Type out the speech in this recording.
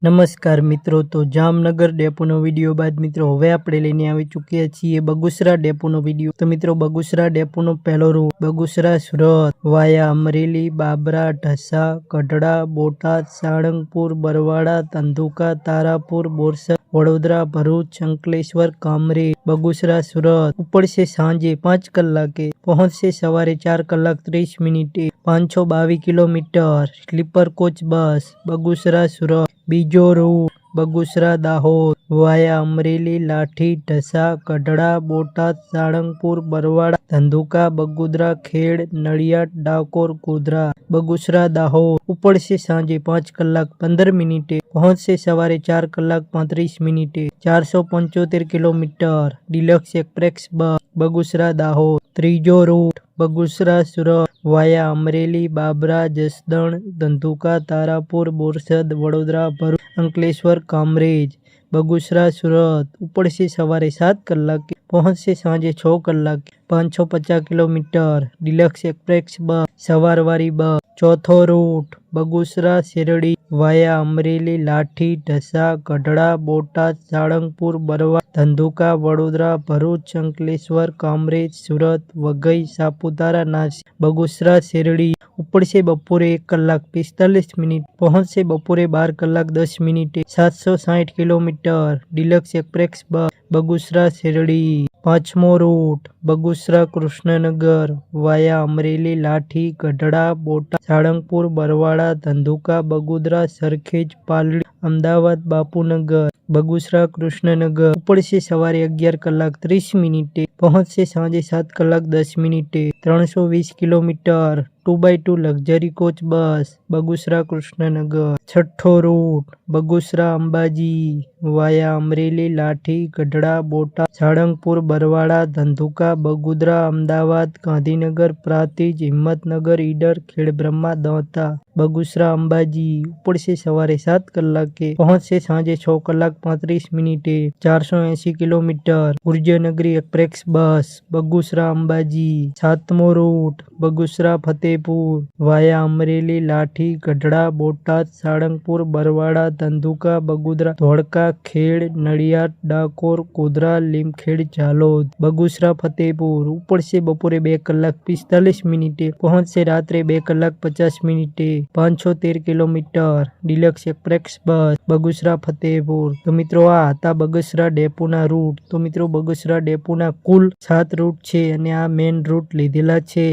નમસ્કાર મિત્રો, તો જામનગર ડેપોનો વિડીયો બાદ મિત્રો હવે આપણે લઈને આવી ચૂક્યા છીએ બગુસરા ડેપોનો વિડીયો। તો મિત્રો બગુસરા ડેપોનો પહેલો રૂટ બગુસરા સુરત વાયા અમરેલી, બાબરા, ઢસા, ગઢડા, બોટાદ, સાળંગપુર, બરવાડા, ધંધુકા, તારાપુર, બોરસદ, વડોદરા, ભરૂચ, અંકલેશ્વર, કામરેજ, બગુસરા સુરત ઉપડશે સાંજે 5 કલાકે, પહોંચશે સવારે 4 કલાક 30 મિનિટે, 522 કિલોમીટર, સ્લીપર કોચ બસ બગુસરા સુરત। બીજો રૂટ બગુસરા દાહોદ વાયા અમરેલી, લાઠી, ઢસા, ગઢડા, બોટાદ, સાળંગપુર, બરવાડા, ધંધુકા, બગુદરા, ખેડ, નડિયાદ, ડાકોર, ગોધરા, બગુસરા દાહોદ ઉપડશે સાંજે 5 કલાક 15 મિનિટે, પહોંચશે સવારે 4 કલાક 35 મિનિટે, 475 kilometre, deluxe express bus Bagasara Dahod. ત્રીજો રૂટ બગુસરા સુરત વાયા અમરેલી, બાબરા, જસદણ, ધંધુકા, તારાપુર, બોરસદ, વડોદરા, ભરૂચ, અંકલેશ્વર, કામરેજ, બગુસરા સુરત ઉપડશે સવારે 7 કલાકે, પહોંચશે સાંજે 6 કલાકે, 550 કિલોમીટર, ડિલક્સ એક્સપ્રેસ બસ સવારવાળી બસ। ચોથો રૂટ બગુસરા શેરડી વાયા અમરેલી, લાઠી, ઢસા, ગઢડા, બોટાદ, સાળંગપુર, બરવાડા, ધંધુકા, વડોદરા, ભરૂચ, અંકલેશ્વર, કામરેજ, સુરત, વઘઈ, સાપુતારા, નાસિક, બગુસરા શેરડી ઉપડશે બપોરે 1 કલાક 45 મિનિટ, પહોંચશે બપોરે 12 કલાક 10 મિનિટે, 760 કિલોમીટર, ડિલક્સ એક્સપ્રેસ બસ બગુસરા શેરડી। પાંચમો રૂટ બગુસરા કૃષ્ણનગર વાયા અમરેલી, લાઠી, ગઢડા, બોટાદ, સાળંગપુર, બરવાડા, ધંધુકા, બગુદરા, સરખેજ, પાલડી, અમદાવાદ, બાપુનગર, બગુસરા કૃષ્ણનગર ઉપડશે સવારે 11 કલાક 30 મિનિટે, પહોંચશે સાંજે 7 કલાક 10 મિનિટે, 320 કિલોમીટર, 2x2 લક્ઝરી કોચ બસ બગુસરા કૃષ્ણનગર। છઠ્ઠો રૂટ બગુસરા અંબાજી વાયા અમરેલી, લાઠી, ગઢડા, બોટાદ, સાળંગપુર, બરવાડા, ધંધુકા, બગુદરા, અમદાવાદ, ગાંધીનગર, પ્રાંતિજ, હિંમતનગર, ઈડર, ખેડબ્રહ્મા, દાંતા, બગુસરા અંબાજી ઉપડશે સવારે 7 કલાકે, પહોંચશે સાંજે 6 કલાક 35 મિનિટે, 480 કિલોમીટર, ઉર્જનગરી એક્સપ્રેસ બસ બગુસરા અંબાજી। સાતમો રૂટ બગુસરા ફતેપુર વાયા અમરેલી, લાઠી, ગઢડા, બોટાદ, સાળંગપુર, બરવાડા, ધંધુકા, બગુદરા, ધોળકા, ખેડ, નડિયાદ, ડાકોર, ગોધરા, લીમખેડ, ઝાલોદ, બગુસરા ફતેપુર ઉપડશે બપોરે 2 કલાક 45 મિનિટે, પહોંચશે રાત્રે 2 કલાક 50 મિનિટે, 513 kilometre, deluxe express bus Bagasara Fatepur. તો મિત્રો આ હતા બગસરા ડેપોના રૂટ। તો મિત્રો બગસરા ડેપોના કુલ 7 રૂટ છે અને આ મેઇન રૂટ લીધેલા છે।